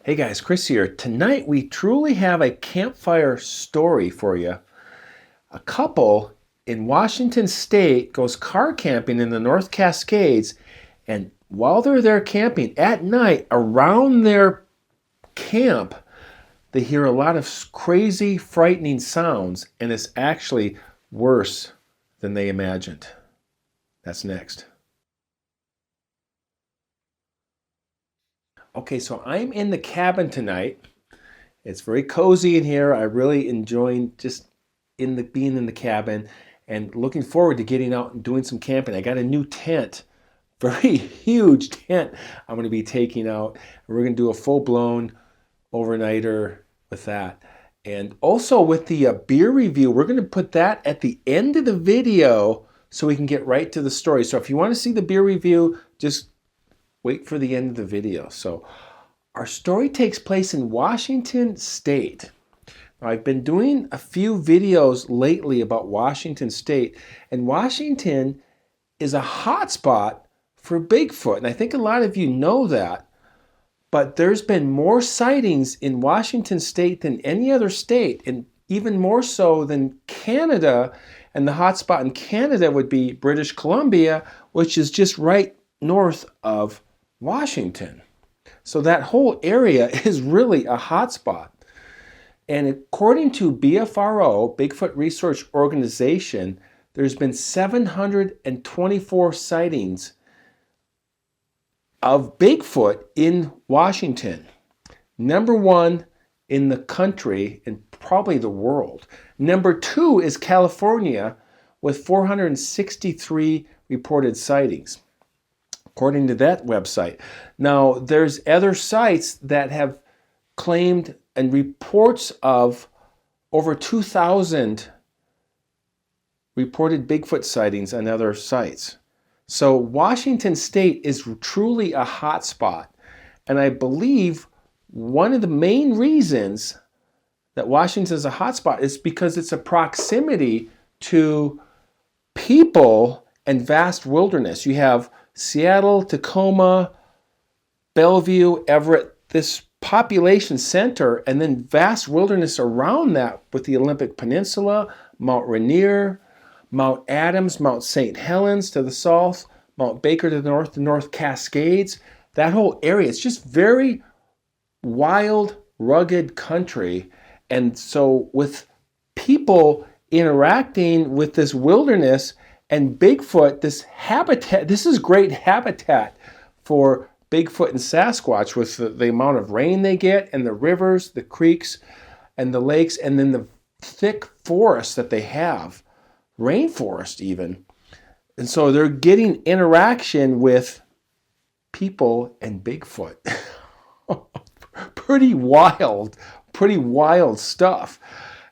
Hey guys, Chris here. Tonight we truly have a campfire story for you. A couple in Washington State goes car camping in the North Cascades, and while they're there camping at night around their camp, they hear a lot of crazy, frightening sounds, and it's actually worse than they imagined. That's next. Okay, so I'm in the cabin tonight. It's very cozy in here. I really enjoy just being in the cabin and looking forward to getting out and doing some camping. I got a new tent, very huge tent I'm going to be taking out. We're going to do a full-blown overnighter with that. And also with the beer review, we're going to put that at the end of the video so we can get right to the story. So if you want to see the beer review, just wait for the end of the video. So our story takes place in Washington State. Now, I've been doing a few videos lately about Washington State, and Washington is a hotspot for Bigfoot. And I think a lot of you know that, but there's been more sightings in Washington State than any other state, and even more so than Canada. And the hotspot in Canada would be British Columbia, which is just right north of Washington. So that whole area is really a hotspot. And according to BFRO, Bigfoot Research Organization, there's been 724 sightings of Bigfoot in Washington. Number one in the country and probably the world. Number two is California with 463 reported sightings, according to that website. Now, there's other sites that have claimed and reports of over 2,000 reported Bigfoot sightings on other sites. So Washington State is truly a hot spot. And I believe one of the main reasons that Washington is a hot spot is because it's a proximity to people and vast wilderness. You have Seattle, Tacoma, Bellevue, Everett, this population center, and then vast wilderness around that with the Olympic Peninsula, Mount Rainier, Mount Adams, Mount St. Helens to the south, Mount Baker to the North Cascades. That whole area, it's just very wild, rugged country. And so with people interacting with this wilderness and Bigfoot, this habitat, this is great habitat for Bigfoot and Sasquatch with the amount of rain they get and the rivers, the creeks, and the lakes, and then the thick forests that they have, rainforest even. And so they're getting interaction with people and Bigfoot. Pretty wild stuff.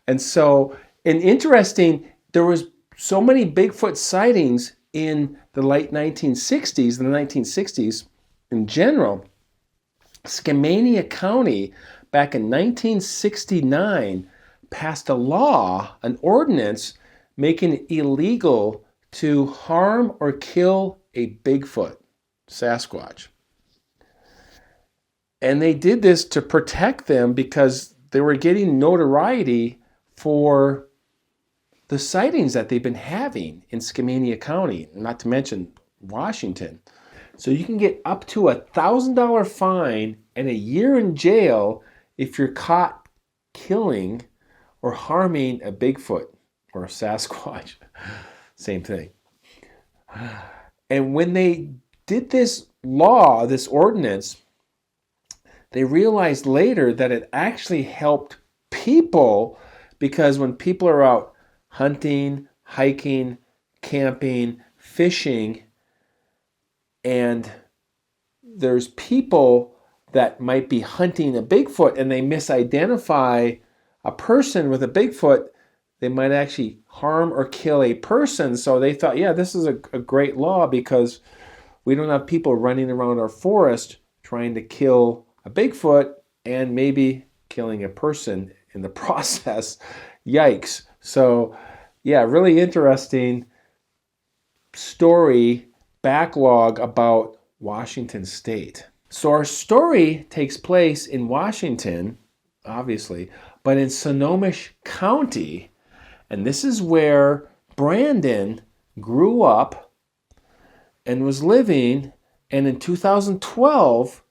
And so, and interesting, there was so many Bigfoot sightings in the late 1960s, the 1960s in general. Skamania County, back in 1969, passed a law, an ordinance, making it illegal to harm or kill a Bigfoot, Sasquatch. And they did this to protect them because they were getting notoriety for the sightings that they've been having in Skamania County, not to mention Washington. So you can get up to $1,000 fine and a year in jail if you're caught killing or harming a Bigfoot or a Sasquatch. Same thing. And when they did this law, this ordinance, they realized later that it actually helped people, because when people are out hunting, hiking, camping, fishing, and there's people that might be hunting a Bigfoot and they misidentify a person with a Bigfoot, they might actually harm or kill a person. So they thought, yeah, this is a great law because we don't have people running around our forest trying to kill a Bigfoot and maybe killing a person in the process. Yikes. So yeah, really interesting story, backlog about Washington State. So our story takes place in Washington, obviously, but in Snohomish County. And this is where Brandon grew up and was living. And in 2012,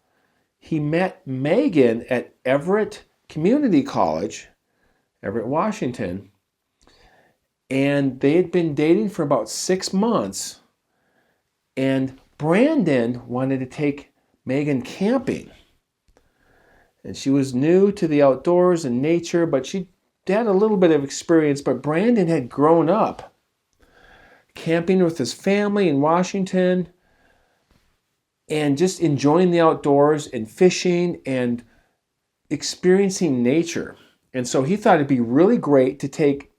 he met Megan at Everett Community College, Everett, Washington. And they had been dating for about 6 months. And Brandon wanted to take Megan camping. And she was new to the outdoors and nature, but she had a little bit of experience. But Brandon had grown up camping with his family in Washington and just enjoying the outdoors and fishing and experiencing nature. And so he thought it'd be really great to take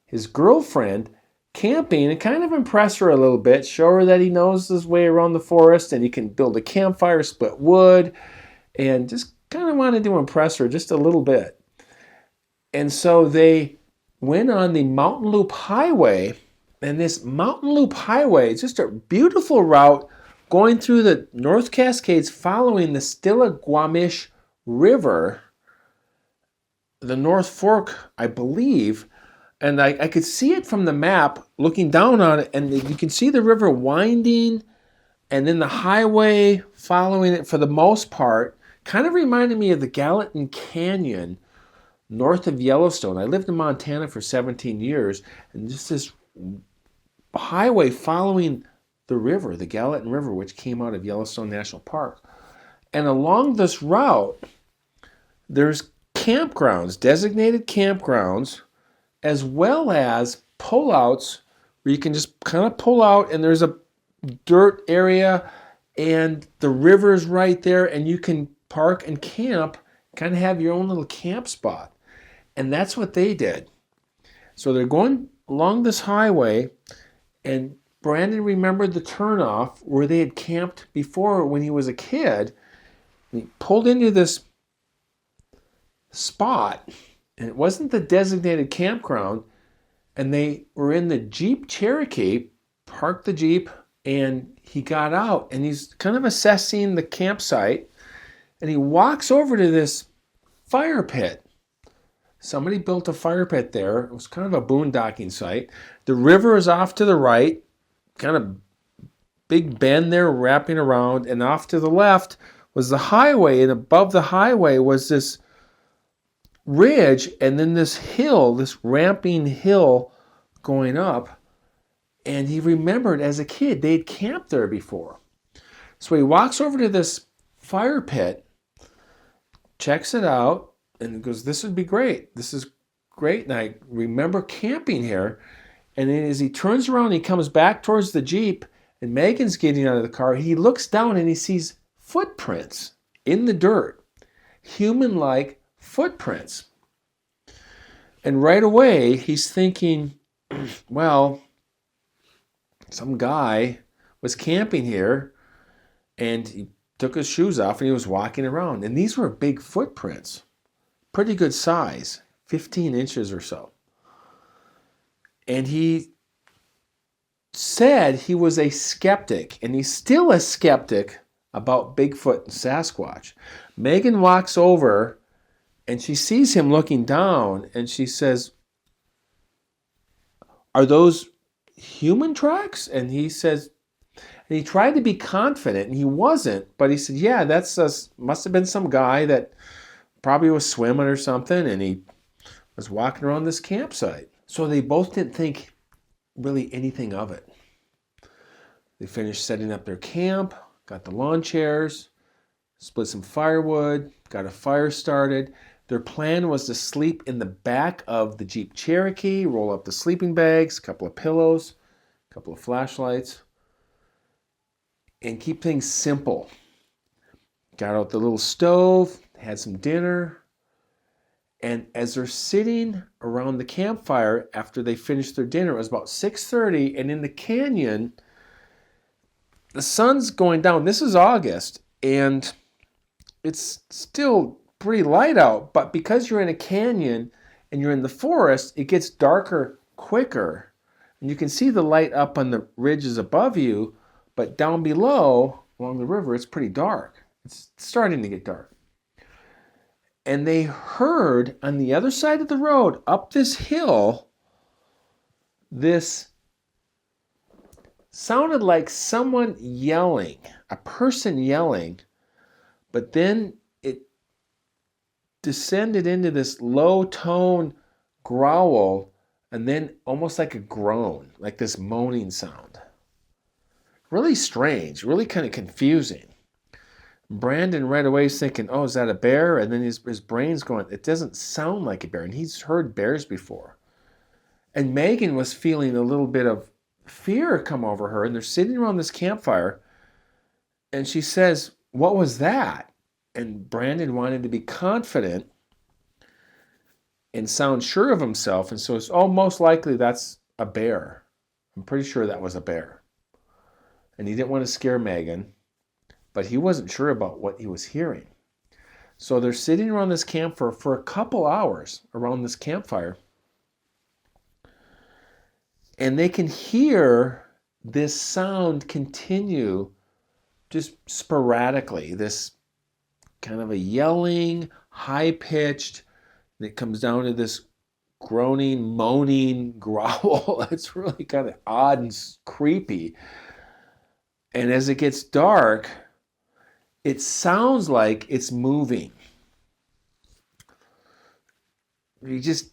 his girlfriend camping and kind of impress her a little bit, show her that he knows his way around the forest and he can build a campfire, split wood, and just kind of wanted to impress her just a little bit. And so they went on the Mountain Loop Highway, and this Mountain Loop Highway is just a beautiful route going through the North Cascades following the Stillaguamish River, the North Fork, I believe. And I could see it from the map, looking down on it, and you can see the river winding, and then the highway following it for the most part. Kind of reminded me of the Gallatin Canyon north of Yellowstone. I lived in Montana for 17 years, and just this highway following the river, the Gallatin River, which came out of Yellowstone National Park. And along this route, there's campgrounds, designated campgrounds, as well as pullouts where you can just kind of pull out and there's a dirt area and the river's right there and you can park and camp, kind of have your own little camp spot. And that's what they did. So they're going along this highway, and Brandon remembered the turnoff where they had camped before when he was a kid. And he pulled into this spot, and it wasn't the designated campground, and they were in the Jeep Cherokee, parked the Jeep, and he got out, and he's kind of assessing the campsite, and he walks over to this fire pit. Somebody built a fire pit there. It was kind of a boondocking site. The river is off to the right, kind of big bend there wrapping around, and off to the left was the highway, and above the highway was this ridge, and then this hill, this ramping hill going up. And he remembered as a kid they'd camped there before. So he walks over to this fire pit, checks it out, and goes, "This would be great. This is great. And I remember camping here." And then as he turns around, he comes back towards the Jeep, and Megan's getting out of the car. He looks down and he sees footprints in the dirt, human-like footprints. And right away, he's thinking, well, some guy was camping here and he took his shoes off and he was walking around. And these were big footprints, pretty good size, 15 inches or so. And he said he was a skeptic, and he's still a skeptic about Bigfoot and Sasquatch. Megan walks over and she sees him looking down, and she says, "Are those human tracks?" And he says, and he tried to be confident, and he wasn't, but he said, "Yeah, must have been some guy that probably was swimming or something, and he was walking around this campsite." So they both didn't think really anything of it. They finished setting up their camp, got the lawn chairs, split some firewood, got a fire started. Their plan was to sleep in the back of the Jeep Cherokee, roll up the sleeping bags, a couple of pillows, a couple of flashlights, and keep things simple. Got out the little stove, had some dinner, and as they're sitting around the campfire after they finished their dinner, it was about 6:30, and in the canyon, the sun's going down. This is August, and it's still pretty light out, but because you're in a canyon and you're in the forest, it gets darker quicker. And you can see the light up on the ridges above you, but down below, along the river, it's pretty dark. It's starting to get dark. And they heard on the other side of the road, up this hill, this sounded like someone yelling, a person yelling, but then it descended into this low tone growl and then almost like a groan, like this moaning sound. Really strange, really kind of confusing. Brandon right away is thinking, oh, is that a bear? And then his brain's going, it doesn't sound like a bear. And he's heard bears before. And Megan was feeling a little bit of fear come over her. And they're sitting around this campfire. And she says, what was that? And Brandon wanted to be confident and sound sure of himself. And so it's, oh, most likely that's a bear. I'm pretty sure that was a bear. And he didn't want to scare Megan, but he wasn't sure about what he was hearing. So they're sitting around this campfire for a couple hours around this campfire. And they can hear this sound continue just sporadically. This kind of a yelling, high-pitched, and it comes down to this groaning, moaning growl. It's really kind of odd and creepy. And as it gets dark, it sounds like it's moving. It's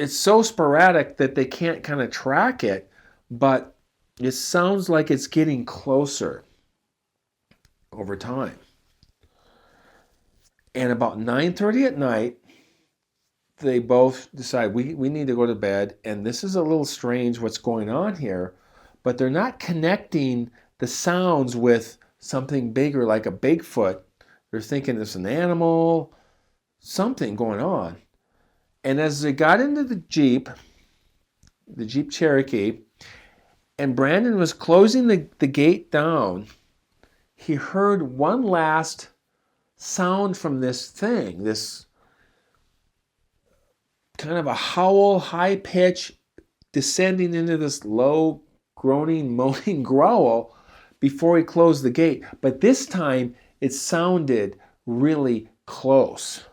so sporadic that they can't kind of track it, but it sounds like it's getting closer over time. And about 9:30 at night, they both decide we need to go to bed, and this is a little strange what's going on here, but they're not connecting the sounds with something bigger like a Bigfoot. They're thinking it's an animal, something going on. And as they got into the Jeep Cherokee, and Brandon was closing the gate down, he heard one last sound from this thing, this kind of a howl, high pitch, descending into this low, groaning, moaning growl before he closed the gate. But this time it sounded really close,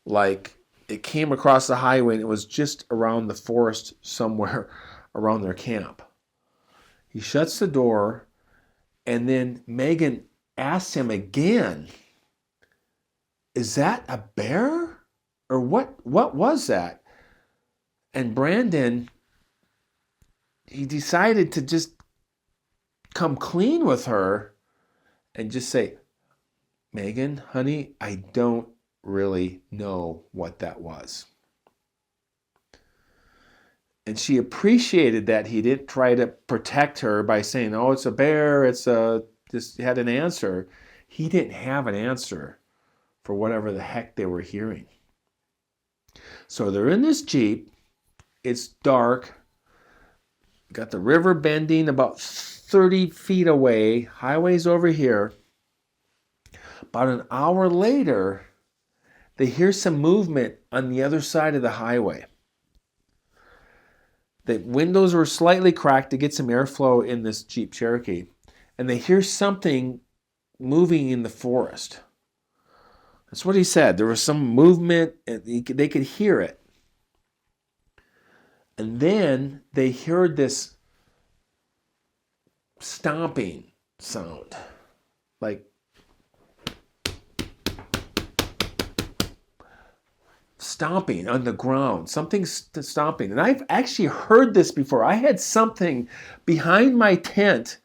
like it came across the highway and it was just around the forest somewhere around their camp. He shuts the door, and then Megan asks him again, is that a bear? Or what was that? And Brandon, he decided to just come clean with her and just say, Megan, honey, I don't really know what that was. And she appreciated that he didn't try to protect her by saying, oh, it's a bear, just had an answer. He didn't have an answer for whatever the heck they were hearing. So they're in this Jeep. It's dark. Got the river bending about 30 feet away. Highway's over here. About an hour later, they hear some movement on the other side of the highway. The windows were slightly cracked to get some airflow in this Jeep Cherokee. And they hear something moving in the forest. That's what he said. There was some movement, and they could hear it. And then they heard this stomping sound, like stomping on the ground, something stomping. And I've actually heard this before. I had something behind my tent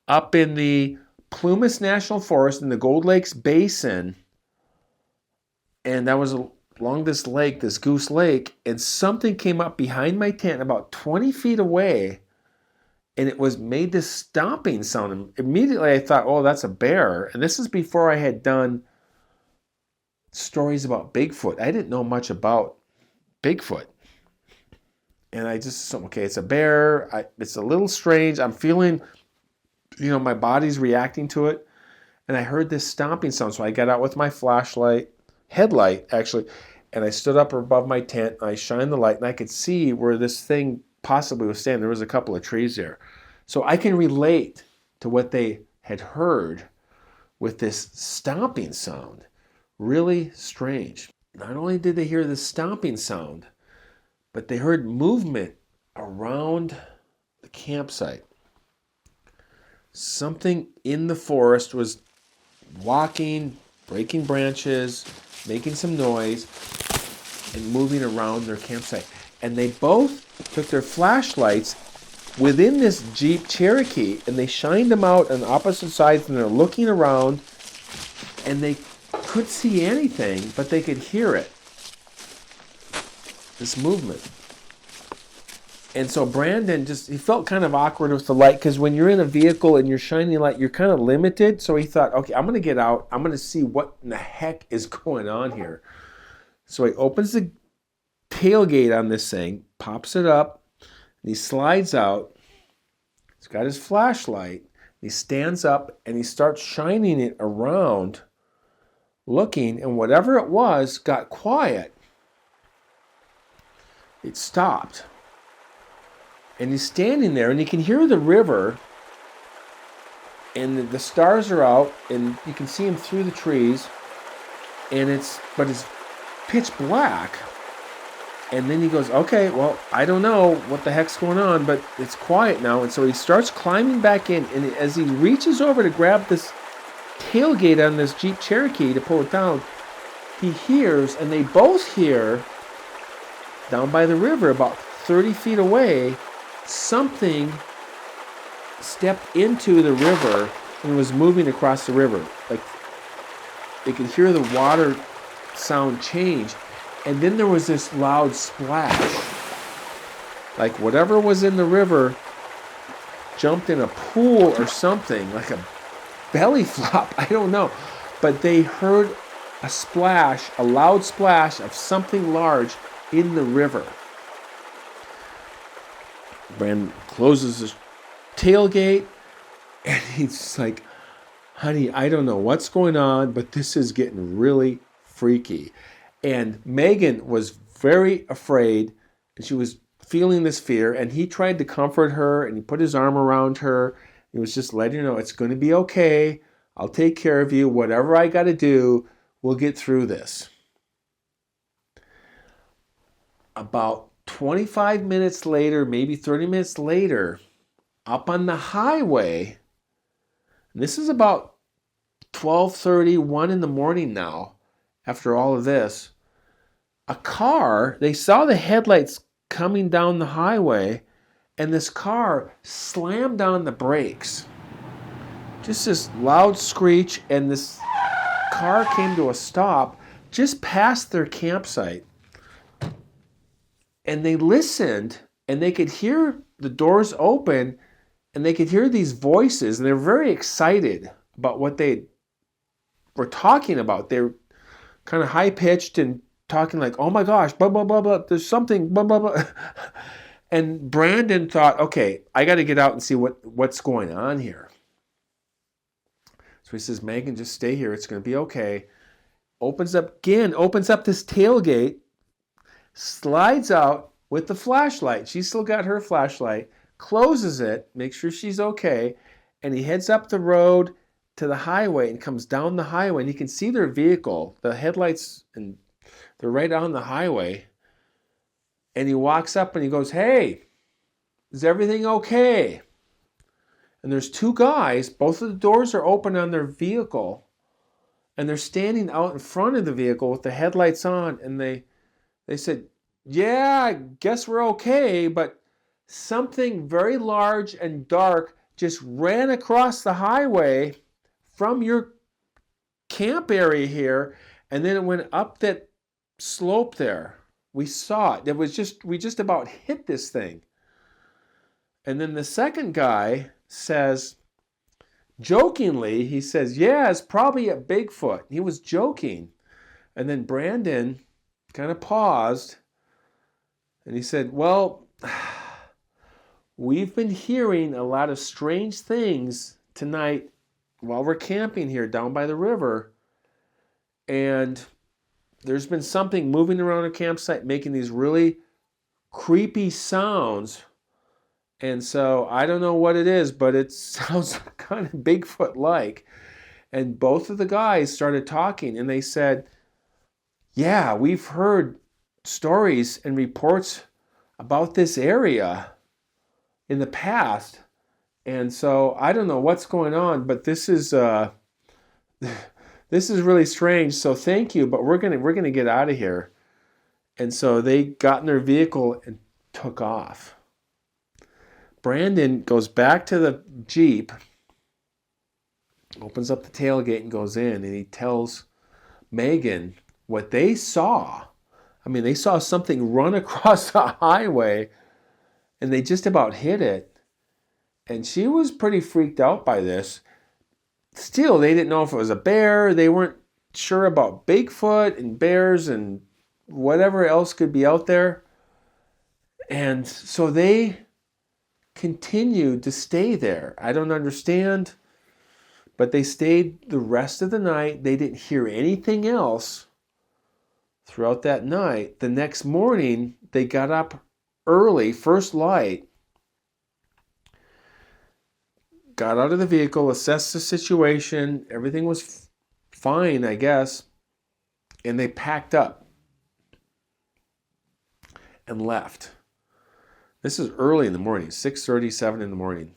up in the Plumas National Forest in the Gold Lakes Basin. And that was along this lake, this Goose Lake, and something came up behind my tent about 20 feet away, and it made this stomping sound. And immediately I thought, oh, that's a bear. And this is before I had done stories about Bigfoot. I didn't know much about Bigfoot. And I just said, okay, it's a bear. It's a little strange. I'm feeling, my body's reacting to it. And I heard this stomping sound, so I got out with my headlight actually, and I stood up above my tent, and I shined the light, and I could see where this thing possibly was standing. There was a couple of trees there. So I can relate to what they had heard with this stomping sound. Really strange. Not only did they hear the stomping sound, but they heard movement around the campsite. Something in the forest was walking, breaking branches, making some noise, and moving around their campsite. And they both took their flashlights within this Jeep Cherokee and they shined them out on opposite sides, and they're looking around, and they couldn't see anything, but they could hear it. This movement. And so Brandon he felt kind of awkward with the light, because when you're in a vehicle and you're shining light, you're kind of limited. So he thought, okay, I'm going to get out. I'm going to see what in the heck is going on here. So he opens the tailgate on this thing, pops it up, and he slides out. He's got his flashlight. He stands up and he starts shining it around, looking, and whatever it was got quiet. It stopped. And he's standing there, and he can hear the river, and the stars are out, and you can see him through the trees, and it's pitch black. And then he goes, okay, well, I don't know what the heck's going on, but it's quiet now. And so he starts climbing back in, and as he reaches over to grab this tailgate on this Jeep Cherokee to pull it down, he hears, and they both hear, down by the river, about 30 feet away, something stepped into the river and was moving across the river. Like, they could hear the water sound change. And then there was this loud splash. Like whatever was in the river jumped in a pool or something, like a belly flop. I don't know. But they heard a splash, a loud splash of something large in the river. Brandon closes his tailgate, and he's like, honey, I don't know what's going on, but this is getting really freaky. And Megan was very afraid, and she was feeling this fear, and he tried to comfort her, and he put his arm around her. He was just letting her know, it's going to be okay. I'll take care of you. Whatever I got to do, we'll get through this. About 25 minutes later, maybe 30 minutes later, up on the highway, and this is about 12:30, 1 in the morning now, after all of this, a car, they saw the headlights coming down the highway, and this car slammed on the brakes. Just this loud screech, and this car came to a stop just past their campsite. And they listened, and they could hear the doors open, and they could hear these voices, and they were very excited about what they were talking about. They were kind of high-pitched and talking like, oh my gosh, blah, blah, blah, blah, there's something, blah, blah, blah. And Brandon thought, okay, I got to get out and see what's going on here. So he says, Megan, just stay here. It's going to be okay. Opens up this tailgate, slides out with the flashlight. She's still got her flashlight, closes it, makes sure she's okay, and he heads up the road to the highway and comes down the highway, and you can see their vehicle, the headlights, and they're right on the highway. And he walks up and he goes, hey, is everything okay? And there's two guys, both of the doors are open on their vehicle, and they're standing out in front of the vehicle with the headlights on, and they said, yeah, I guess we're okay, but something very large and dark just ran across the highway from your camp area here, and then it went up that slope there. We saw it. We just about hit this thing. And then the second guy says, jokingly, he says, yeah, it's probably a Bigfoot. He was joking. And then Brandon kind of paused, and he said, well, we've been hearing a lot of strange things tonight while we're camping here down by the river, and there's been something moving around a campsite making these really creepy sounds, and so I don't know what it is, but it sounds kind of Bigfoot-like. And both of the guys started talking, and they said, yeah, we've heard stories and reports about this area in the past. And so I don't know what's going on, but this is this is really strange. So thank you, but we're gonna get out of here. And so they got in their vehicle and took off. Brandon goes back to the Jeep, opens up the tailgate and goes in, and he tells Megan what they saw. I mean, they saw something run across the highway, and they just about hit it. And she was pretty freaked out by this. Still, they didn't know if it was a bear. They weren't sure about Bigfoot and bears and whatever else could be out there. And so they continued to stay there. I don't understand, but they stayed the rest of the night. They didn't hear anything else throughout that night. The next morning, they got up early, first light, got out of the vehicle, assessed the situation. Everything was fine, I guess. And they packed up and left. This is early in the morning, 6:37 in the morning.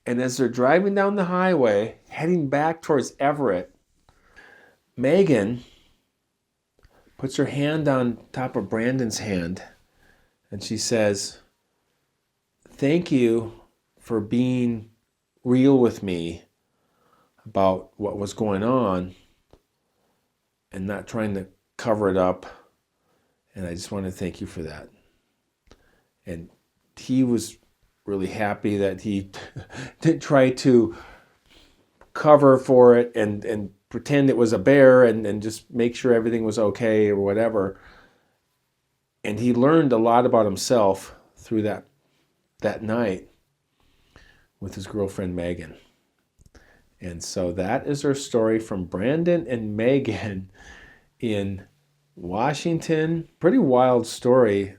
And as they're driving down the highway, heading back towards Everett, Megan puts her hand on top of Brandon's hand, and she says, thank you for being real with me about what was going on and not trying to cover it up. And I just want to thank you for that. And he was really happy that he didn't try to cover for it and pretend it was a bear and just make sure everything was okay or whatever. And he learned a lot about himself through that night with his girlfriend Megan. And so that is our story from Brandon and Megan in Washington. Pretty wild story.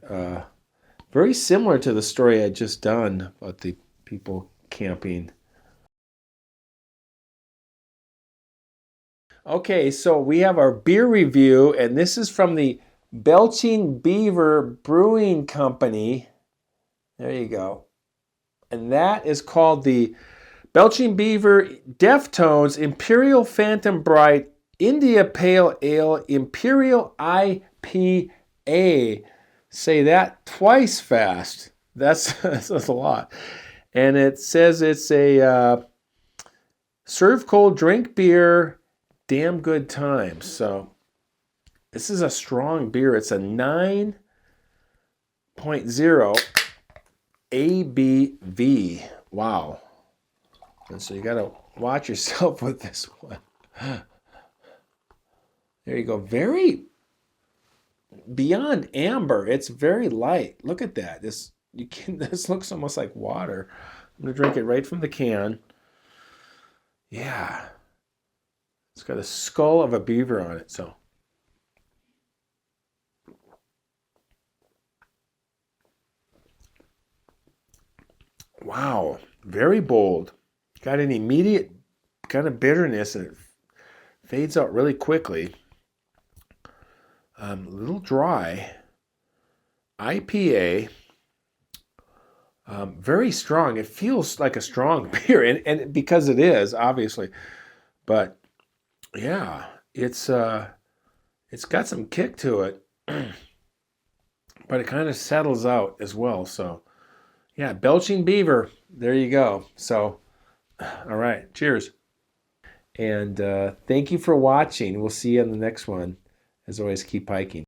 Very similar to the story I just done about the people camping. Okay, so we have our beer review, and this is from the Belching Beaver Brewing Company. There you go. And that is called the Belching Beaver Deftones Imperial Phantom Bright India Pale Ale Imperial IPA. Say that twice fast. That's a lot. And it says it's a serve cold, drink beer, damn good time. So this is a strong beer. It's a 9.0 ABV. Wow. And so you got to watch yourself with this one. There you go. Very beyond amber. It's very light. Look at that. This looks almost like water. I'm going to drink it right from the can. Yeah. It's got a skull of a beaver on it, so. Wow. Very bold. Got an immediate kind of bitterness, and it fades out really quickly. A little dry. IPA. Very strong. It feels like a strong beer, and because it is, obviously. But yeah, it's got some kick to it, but it kind of settles out as well. So yeah, Belching Beaver. There you go. So all right, cheers. And thank you for watching. We'll see you on the next one. As always, keep hiking.